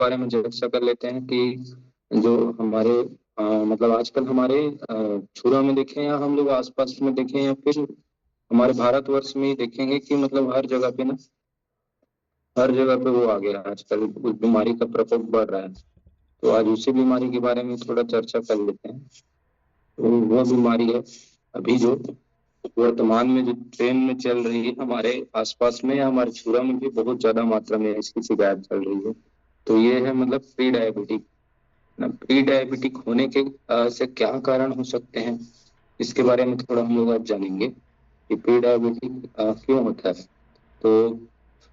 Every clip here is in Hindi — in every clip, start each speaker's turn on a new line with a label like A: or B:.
A: बारे में चर्चा कर लेते हैं कि जो हमारे मतलब आजकल हमारे छुरा में देखें या हम लोग आसपास में देखें या फिर हमारे भारतवर्ष में ही देखेंगे कि मतलब हर जगह पे ना, हर जगह पे वो आ गया है आजकल, उस बीमारी का प्रकोप बढ़ रहा है। तो आज उसी बीमारी के बारे में थोड़ा चर्चा कर लेते हैं। तो वो बीमारी है अभी जो वर्तमान में जो ट्रेन में चल रही है हमारे आसपास में या हमारे छुरा में भी बहुत ज्यादा मात्रा में इसकी शिकायत चल रही है। तो ये है मतलब प्री डायबिटिक ना। प्री डायबिटिक होने के से क्या कारण हो सकते हैं, इसके बारे में थोड़ा हम लोग आज जानेंगे कि प्री डायबिटिक क्यों होता है। तो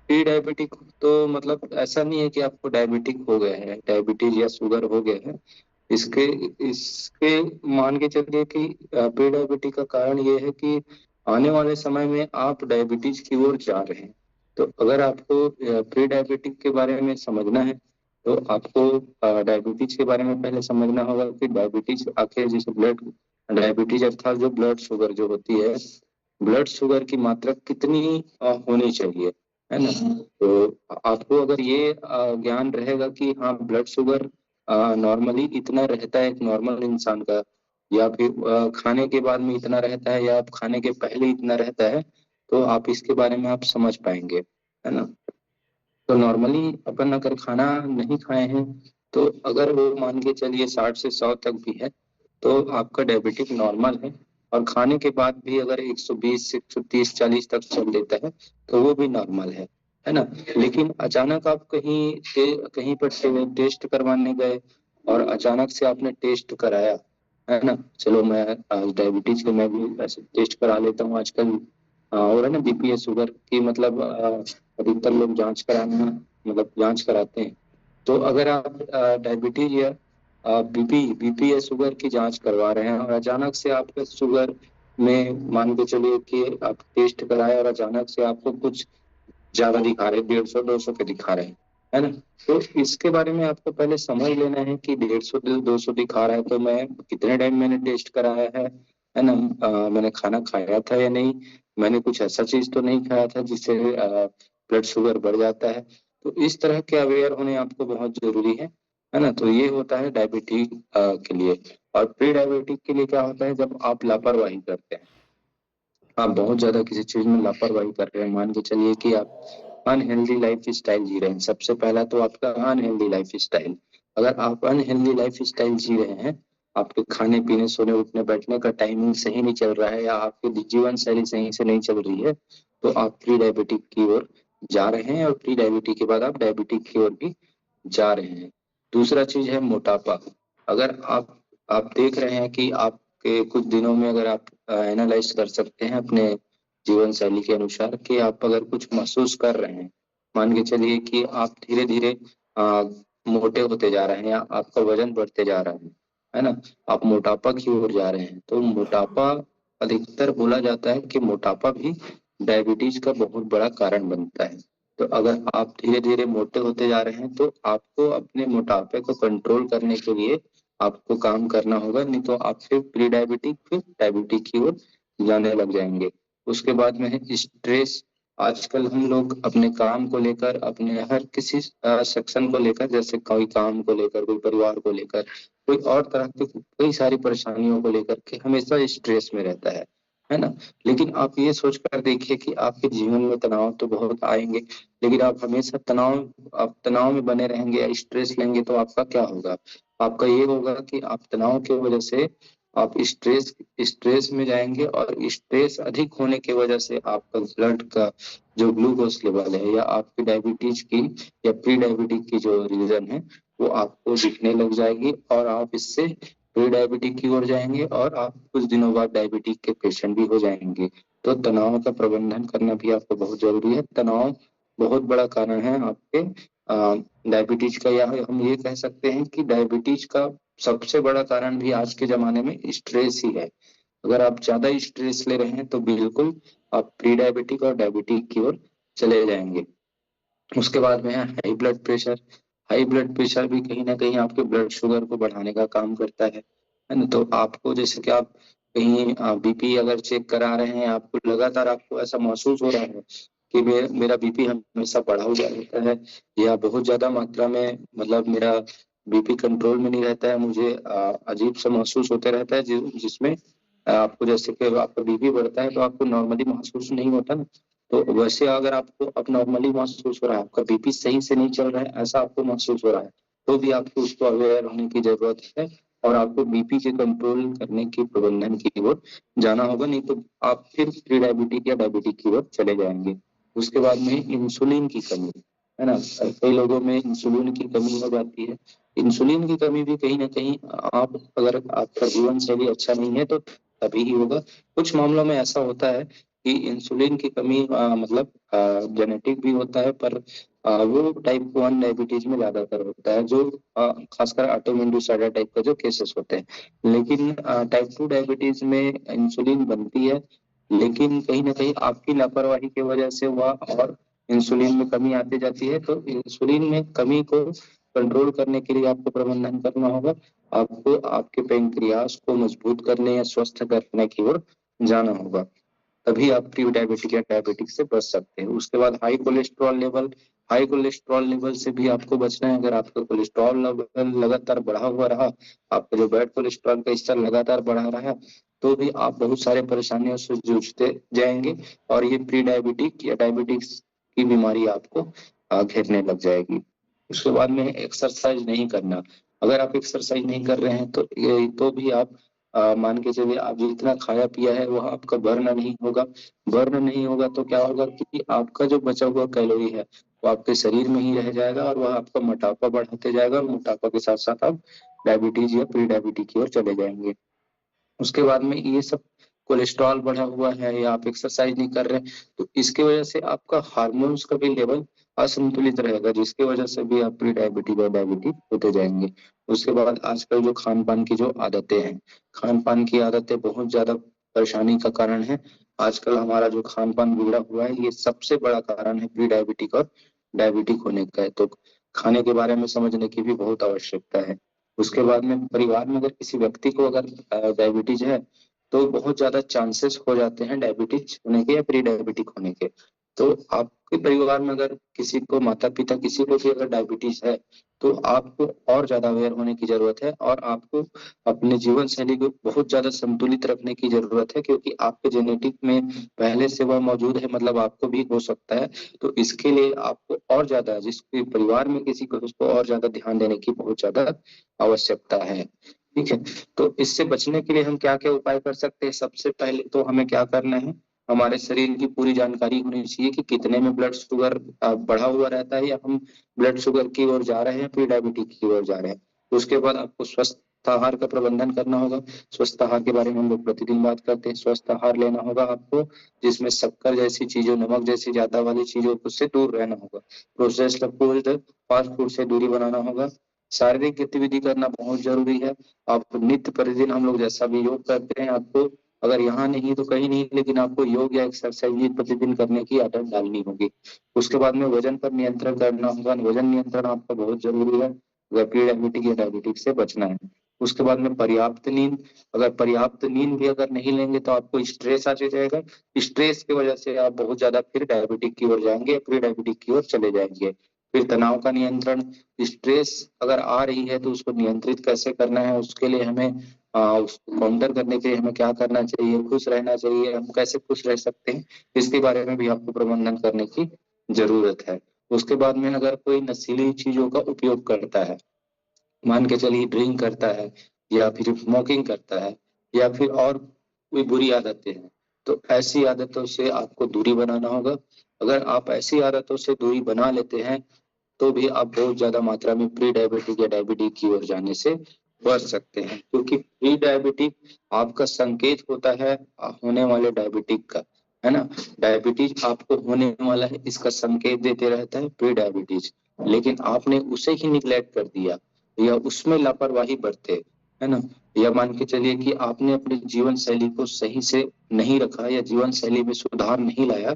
A: प्री डायबिटिक तो मतलब ऐसा नहीं है कि आपको डायबिटिक हो गया है, डायबिटीज या शुगर हो गया है। इसके इसके मान के चलिए कि प्री डायबिटिक का कारण ये है कि आने वाले समय में आप डायबिटीज की ओर जा रहे हैं। तो अगर आपको प्री डायबिटिक के बारे में समझना है तो आपको डायबिटीज के बारे में पहले समझना होगा कि डायबिटीज आखिर जैसे ब्लड डायबिटीज अर्थात जो ब्लड शुगर जो होती है, ब्लड शुगर की मात्रा कितनी होनी चाहिए, है ना। तो आपको अगर ये ज्ञान रहेगा कि हाँ ब्लड शुगर नॉर्मली इतना रहता है एक नॉर्मल इंसान का, या फिर खाने के बाद में इतना रहता है या आप खाने के पहले इतना रहता है, तो आप इसके बारे में आप समझ पाएंगे, है ना। तो नॉर्मली अपन अगर खाना नहीं खाए हैं तो अगर वो मान के चलिए 60 से 100 तक भी है तो आपका डायबिटिक नॉर्मल है। और खाने के बाद भी अगर 120 से 130 40 तक चल देता है तो वो भी नॉर्मल है ना। लेकिन अचानक आप कहीं पर से टेस्ट करवाने गए और अचानक से आपने टेस्ट कराया, है ना। चलो मैं डायबिटीज के मैं भी ऐसे टेस्ट करा लेता हूँ आजकल। और है ना बीपी या शुगर की मतलब अधिकतर लोग जांच कराना मतलब जांच कराते हैं। तो अगर आप डायबिटीज या बीपी बीपी या शुगर की जांच करवा रहे हैं और अचानक से आपके शुगर में मान के चलिए कि आप टेस्ट कराए और अचानक से आपको कुछ ज्यादा दिखा रहे, 150 200 के दिखा रहे हैं, है ना। तो इसके बारे में आपको पहले समझ लेना है कि 150 200 दिखा रहा है तो मैं कितने टाइम मैंने टेस्ट कराया है ना। मैंने खाना खाया था या नहीं, मैंने कुछ ऐसा चीज तो नहीं खाया था जिससे ब्लड शुगर बढ़ जाता है। तो इस तरह के अवेयर होने आपको बहुत जरूरी है ना। तो ये होता है डायबिटीज के लिए। और प्री डायबिटिक के लिए क्या होता है, जब आप लापरवाही करते हैं, आप बहुत ज्यादा किसी चीज में लापरवाही कर रहे हैं, मान के चलिए कि आप अनहेल्दी लाइफ स्टाइल जी रहे हैं। सबसे पहला तो आपका अनहेल्दी लाइफ स्टाइल। अगर आप अनहेल्दी लाइफ स्टाइल जी रहे हैं, आपके खाने पीने सोने उठने बैठने का टाइमिंग सही नहीं चल रहा है या आपकी जीवन शैली सही से नहीं चल रही है, तो आप प्री डायबिटिक की ओर जा रहे हैं और प्री डायबिटिक के बाद आप डायबिटिक की ओर भी जा रहे हैं। दूसरा चीज है मोटापा। अगर आप देख रहे हैं कि आपके कुछ दिनों में अगर आप एनालाइज कर सकते हैं अपने जीवन शैली के अनुसार कि आप अगर कुछ महसूस कर रहे हैं, मान के चलिए कि आप धीरे धीरे मोटे होते जा रहे हैं या आपका वजन बढ़ते जा रहा है ना, आप मोटापा की ओर जा रहे हैं। तो मोटापा अधिकतर बोला जाता है कि मोटापा भी डायबिटीज का बहुत बड़ा कारण बनता है। तो अगर आप धीरे धीरे मोटे होते जा रहे हैं तो आपको अपने मोटापे को कंट्रोल करने के लिए आपको काम करना होगा, नहीं तो आप फिर प्री डायबिटिक फिर डायबिटिक की ओर जाने लग जाएंगे। उसके बाद में है स्ट्रेस। आजकल हम लोग अपने काम को लेकर अपने हर किसी सेक्शन को लेकर, जैसे कोई काम को लेकर, कोई परिवार को लेकर, कोई और तरह की कई सारी परेशानियों को लेकर के हमेशा स्ट्रेस में रहता है ना। लेकिन आप ये सोच कर देखिए कि आपके जीवन में तनाव तो बहुत आएंगे, लेकिन आप हमेशा आप तनाव में बने रहेंगे या स्ट्रेस लेंगे तो आपका क्या होगा। आपका ये होगा कि आप तनाव की वजह से आप स्ट्रेस स्ट्रेस में जाएंगे और स्ट्रेस अधिक होने की वजह से आपका ब्लड का जो ग्लूकोज लेवल है या आपकी डायबिटीज की या प्री डायबिटिक की जो रीजन है वो आपको दिखने लग जाएगी और आप इससे प्री डायबिटिक की ओर जाएंगे और आप कुछ दिनों बाद डायबिटिक के पेशेंट भी हो जाएंगे। तो तनाव का प्रबंधन करना भी आपको बहुत जरूरी है। तनाव बहुत बड़ा कारण है आपके डायबिटीज का, या हम ये कह सकते हैं कि डायबिटीज का सबसे बड़ा कारण भी आज के जमाने में स्ट्रेस ही है। अगर आप ज्यादा स्ट्रेस ले रहे हैं तो बिल्कुल आप प्री डायबिटिक और डायबिटिक की ओर चले जाएंगे। उसके बाद में है high blood pressure. High blood pressure भी कहीं ना कहीं आपके ब्लड शुगर को बढ़ाने का काम करता है ना। तो आपको जैसे कि आप कहीं बीपी अगर चेक करा रहे हैं, आपको लगातार आपको ऐसा महसूस हो रहा है कि मेरा बीपी हमेशा बढ़ा हुआ रहता है, या बहुत ज्यादा मात्रा में मतलब मेरा बीपी कंट्रोल में नहीं रहता है, मुझे अजीब सा महसूस होते रहता है, जिसमें आपको जैसे कि आपका बीपी बढ़ता है तो आपको नॉर्मली महसूस नहीं होता ना, तो वैसे अगर आपको अब नॉर्मली महसूस हो रहा है, आपका बीपी सही से नहीं चल रहा है, ऐसा आपको महसूस हो रहा है, तो भी आपको उसको अवेयर होने की जरूरत है, और आपको बीपी के कंट्रोल करने की प्रबंधन की ओर जाना होगा, नहीं तो आप फिर प्री डायबिटिक या डायबिटिक की ओर चले जाएंगे। उसके बाद में इंसुलिन की कमी, है ना, कई लोगों में इंसुलिन की कमी हो जाती है। इंसुलिन की कमी भी कहीं ना कहीं, आप अगर आपका जीवन शैली अच्छा नहीं है तो तभी ही होगा। कुछ मामलों में ऐसा होता है कि इंसुलिन की कमी मतलब जेनेटिक भी होता है, पर वो टाइप 1 डायबिटीज में ज्यादातर होता है, जो खासकर ऑटोइम्यून डिसऑर्डर टाइप का जो केसेस होते हैं। लेकिन टाइप 2 डायबिटीज में इंसुलिन बनती है, लेकिन कहीं ना कहीं आपकी लापरवाही की वजह से वह और इंसुलिन में कमी आती जाती है। तो इंसुलिन में कमी को कंट्रोल करने के लिए आपको प्रबंधन करना होगा, आपको आपके पेंक्रियास को मजबूत करने या स्वस्थ करने की ओर जाना होगा, तभी आप प्री डायबिटिक या डायबिटिक से बच सकते हैं। उसके बाद हाई कोलेस्ट्रॉल लेवल से भी आपको बचना है। अगर आपका कोलेस्ट्रॉल लेवल लगातार बढ़ा हुआ रहा, आपका जो बैड कोलेस्ट्रॉल का स्तर लगातार बढ़ा रहा, तो भी आप बहुत सारे परेशानियों से जूझते जाएंगे, और ये प्री डायबिटिक या डायबिटिक्स की बीमारी आपको घेरने लग जाएगी। उसके बाद में एक्सरसाइज नहीं करना। अगर आप एक्सरसाइज नहीं कर रहे हैं तो तो भी आप मान के चलिए, आप जितना खाया पिया है वह आपका बर्न नहीं होगा। बर्न नहीं होगा तो क्या होगा कि आपका जो बचा हुआ कैलोरी है वो आपके शरीर में ही रह जाएगा, और वह आपका मोटापा बढ़ाते जाएगा, और मोटापा के साथ साथ आप डायबिटीज या प्री डायबिटीज की ओर चले जाएंगे। उसके बाद में ये सब कोलेस्ट्रॉल बढ़ा हुआ है या आप एक्सरसाइज नहीं कर रहे, तो इसकी वजह से आपका हार्मोन्स का भी लेवल असंतुलित रहेगा, जिसकी वजह से भी आप प्री डायबिटिक और डायबिटिक होते जाएंगे। उसके बाद आजकल जो खान पान की जो आदतें हैं, खान पान की आदतें बहुत ज्यादा परेशानी का कारण है। आजकल हमारा जो खान पान बिगड़ा हुआ है, ये सबसे बड़ा कारण है प्री डायबिटिक और डायबिटिक होने का है। तो खाने के बारे में समझने की भी बहुत आवश्यकता है। उसके बाद में परिवार में अगर किसी व्यक्ति को अगर डायबिटीज है, तो बहुत ज्यादा चांसेस हो जाते हैं डायबिटीज होने के या प्री डायबिटिक होने के। तो आपके परिवार में अगर किसी को, माता पिता किसी को भी अगर डायबिटीज है, तो आपको और ज्यादा अवेयर होने की जरूरत है, और आपको अपने जीवन शैली को बहुत ज्यादा संतुलित रखने की जरूरत है, क्योंकि आपके जेनेटिक में पहले से वह मौजूद है, मतलब आपको भी हो सकता है। तो इसके लिए आपको और ज्यादा, जिसके परिवार में किसी को, उसको और ज्यादा ध्यान देने की बहुत ज्यादा आवश्यकता है। ठीक है, तो इससे बचने के लिए हम क्या क्या उपाय कर सकते हैं? सबसे पहले तो हमें क्या करना है, हमारे शरीर की पूरी जानकारी होनी चाहिए कि कितने में ब्लड शुगर बढ़ा हुआ रहता है, या हम ब्लड शुगर की ओर जा रहे हैं, प्री डायबिटिक की ओर जा रहे हैं। उसके बाद आपको स्वस्थ आहार का प्रबंधन करना होगा। स्वस्थ आहार के बारे में हम लोग प्रतिदिन बात करते हैं। स्वस्थ आहार लेना होगा आपको, जिसमें शक्कर जैसी चीजों, नमक जैसी ज्यादा वाली चीजों से दूर रहना होगा। प्रोसेस्ड फूड, फास्ट फूड से दूरी बनाना होगा। शारीरिक गतिविधि करना बहुत जरूरी है। आप नित्य प्रतिदिन, हम लोग जैसा भी योग करते हैं, आपको अगर यहाँ नहीं तो कहीं नहीं, लेकिन आपको योग या एक्सरसाइज प्रतिदिन करने की आदत डालनी होगी। उसके बाद में वजन पर नियंत्रण करना होगा। वजन नियंत्रण आपका बहुत जरूरी है अगर प्री डायबिटिक या डायबिटिक से बचना है। उसके बाद में पर्याप्त नींद। अगर पर्याप्त नींद भी अगर नहीं लेंगे तो आपको स्ट्रेस आ जाएगा। स्ट्रेस की वजह से आप बहुत ज्यादा फिर डायबिटिक की ओर जाएंगे, प्री डायबिटिक की ओर चले जाएंगे। फिर तनाव का नियंत्रण। स्ट्रेस अगर आ रही है तो उसको नियंत्रित कैसे करना है, उसके लिए हमें उसको काउंटर करने के लिए हमें क्या करना चाहिए, खुश रहना चाहिए, हम कैसे खुश रह सकते हैं, इसके बारे में भी आपको प्रबंधन करने की जरूरत है। उसके बाद में अगर कोई नशीली चीजों का उपयोग करता है, मान के चलिए ड्रिंक करता है, या फिर स्मोकिंग करता है, या फिर और कोई बुरी आदतें हैं, तो ऐसी आदतों से आपको दूरी बनाना होगा। अगर आप ऐसी आदतों से दूरी बना लेते हैं, तो भी आप बहुत ज्यादा मात्रा में प्री डायबिटिक या डायबिटिक की ओर जाने से बच सकते हैं, क्योंकि प्री डायबिटिक आपका संकेत होता है होने वाले डायबिटिक का, है ना। डायबिटीज आपको होने वाला है, इसका संकेत देते रहता है प्री डायबिटीज, लेकिन आपने उसे ही निग्लेक्ट कर दिया या उसमें लापरवाही बरते, है ना, या मान के चलिए कि आपने अपनी जीवन शैली को सही से नहीं रखा या जीवन शैली में सुधार नहीं लाया,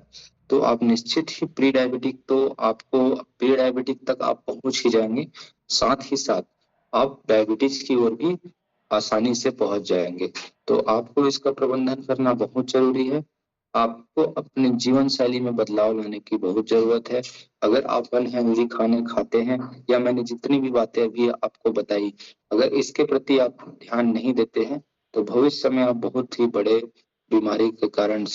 A: तो आप निश्चित ही प्री डायबिटिक, तो आपको प्री डायबिटिक तक आप पहुंच ही जाएंगे, साथ ही साथ आप डायबिटीज की ओर भी आसानी से पहुंच जाएंगे। तो आपको इसका प्रबंधन करना बहुत जरूरी है। आपको अपने जीवन शैली में बदलाव लाने की बहुत जरूरत है। अगर आप अनहेल्दी खाने खाते हैं या मैंने जितनी भी बातें अभी आपको बताई, अगर इसके प्रति आप ध्यान नहीं देते हैं तो भविष्य में आप बहुत ही बड़े बीमारी के कारण